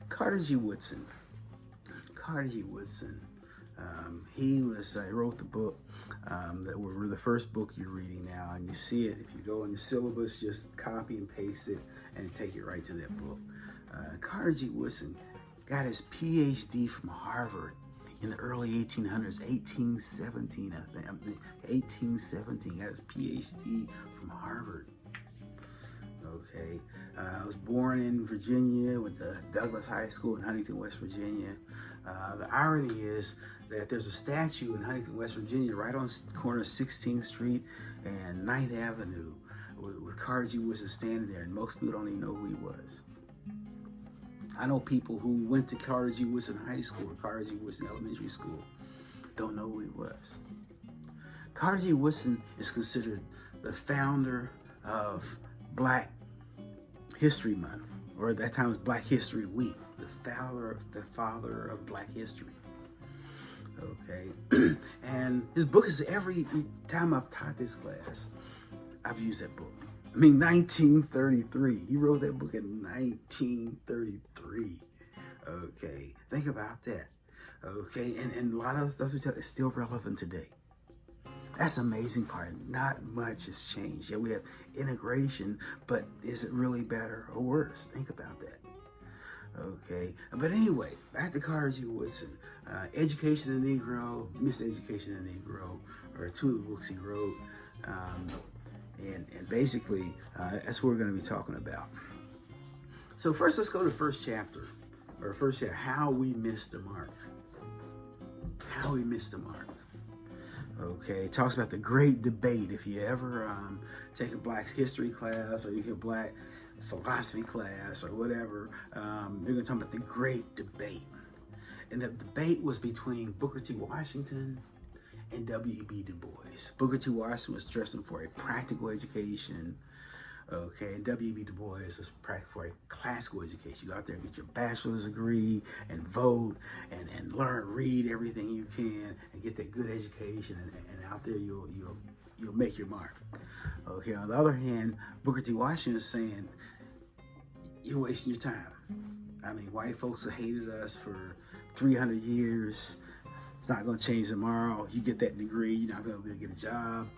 Carter G. Woodson. Carter G. Woodson. He wrote the book that we're the first book you're reading now, and you see it. If you go in the syllabus, just copy and paste it and take it right to that book. Carter G. Woodson got his PhD from Harvard in the early 1800s, 1817, I think. 1817, got his PhD from Harvard. Okay, I was born in Virginia, went to Douglas High School in Huntington, West Virginia. The irony is that there's a statue in Huntington, West Virginia, right on the corner of 16th Street and 9th Avenue, with Carter G. Woodson standing there, and most people don't even know who he was. I know people who went to Carter G. Woodson High School or Carter G. Woodson Elementary School, don't know who he was. Carter G. Woodson is considered the founder of Black History Month, or at that time it was Black History Week, the father of Black history. Okay, and his book is every time I've taught this class, I've used that book. I mean, 1933. He wrote that book in 1933. Okay, think about that. Okay, and a lot of the stuff we tell is still relevant today. That's the amazing part. Not much has changed. Yeah, we have integration, but is it really better or worse? Think about that. Okay, but anyway, back to Carter G. Woodson. Education of the Negro, Miseducation of the Negro, or two of the books he wrote. And basically, that's what we're going to be talking about. So first, let's go to the first chapter, how we missed the mark. How we missed the mark. Okay, it talks about the great debate. If you ever take a Black history class or you get a Black philosophy class or whatever, they're going to talk about the great debate. And the debate was between Booker T. Washington and W.E.B. Du Bois. Booker T. Washington was stressing for a practical education. Okay, and W.E.B. Du Bois was practicing for a classical education. You go out there and get your bachelor's degree and vote and learn, read everything you can and get that good education. And out there you'll make your mark. Okay, on the other hand, Booker T. Washington is saying, you're wasting your time. I mean, white folks have hated us for 300 years. It's not going to change tomorrow. You get that degree, you're not going to be able to get a job.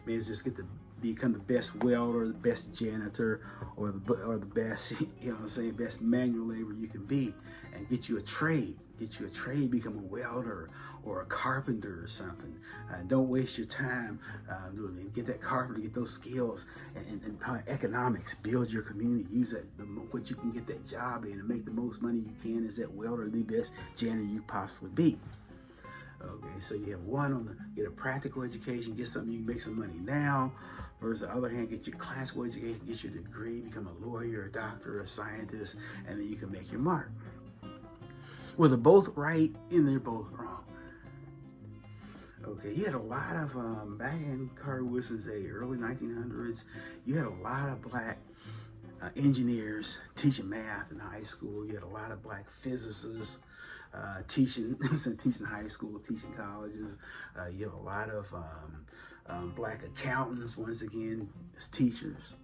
Maybe just get to become the best welder, the best janitor, or the best, you know what I'm saying, best manual labor you can be, and get you a trade. Get you a trade, become a welder or a carpenter or something. Don't waste your time doing it. Get that carpenter, get those skills, and economics, build your community, use that, what you can get that job in and make the most money you can as that welder, the best janitor you possibly be. Okay, so you have get a practical education, get something you can make some money now, versus the other hand, get your classical education, get your degree, become a lawyer, a doctor, a scientist, and then you can make your mark. Well, they're both right and they're both wrong. Okay, you had a lot of, back in Carter Woodson's day, early 1900s, you had a lot of Black engineers teaching math in high school. You had a lot of Black physicists teaching high school, teaching colleges. You have a lot of Black accountants, once again, as teachers.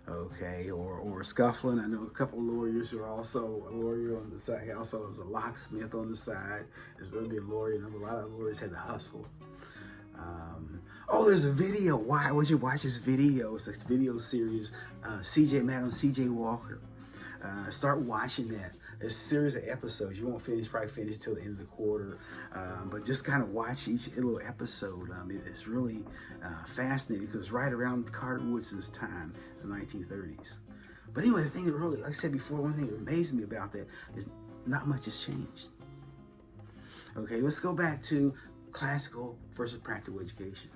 Okay, or scuffling. I know a couple of lawyers who are also a lawyer on the side. Also, there's a locksmith on the side. There's going to be a lawyer. A lot of lawyers had to hustle. There's a video. Why would you watch this video? It's a video series. C.J. Walker. Start watching that. There's a series of episodes. You won't probably finish till the end of the quarter, but just kind of watch each little episode. It's really fascinating because it's right around Carter Woodson's time, the 1930s. But anyway, the thing that really, like I said before, one thing that amazed me about that is not much has changed. Okay, let's go back to classical versus practical education.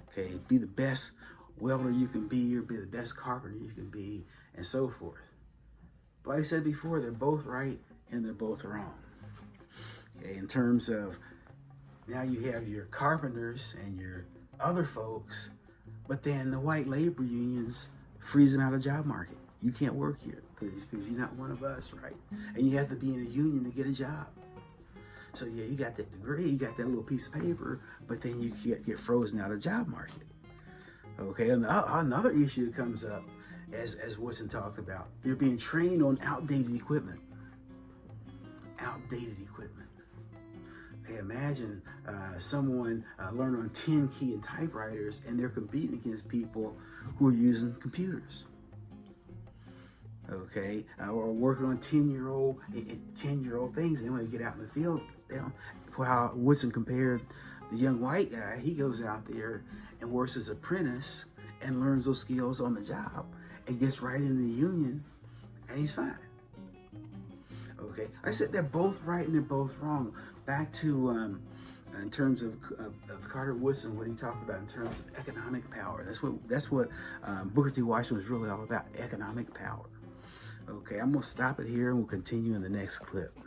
Okay, be the best welder you can be, or be the best carpenter you can be, and so forth. But like I said before, they're both right and they're both wrong. Okay, in terms of, now you have your carpenters and your other folks, but then the white labor unions freeze them out of the job market. You can't work here because you're not one of us, right? And you have to be in a union to get a job. So yeah, you got that degree, you got that little piece of paper, but then you get frozen out of the job market. Okay, and another issue that comes up, as Woodson talked about, you're being trained on outdated equipment. outdated equipment. Okay, imagine someone learning on 10 key and typewriters, and they're competing against people who are using computers. Okay, or working on 10-year-old things. And when they get out in the field, how Woodson compared the young white guy, he goes out there and works as an apprentice and learns those skills on the job and gets right in the union, and he's fine. Okay, I said they're both right and they're both wrong. Back to in terms of Carter Woodson, what he talked about in terms of economic power. That's what Booker T. Washington was really all about, economic power. Okay, I'm gonna stop it here and we'll continue in the next clip.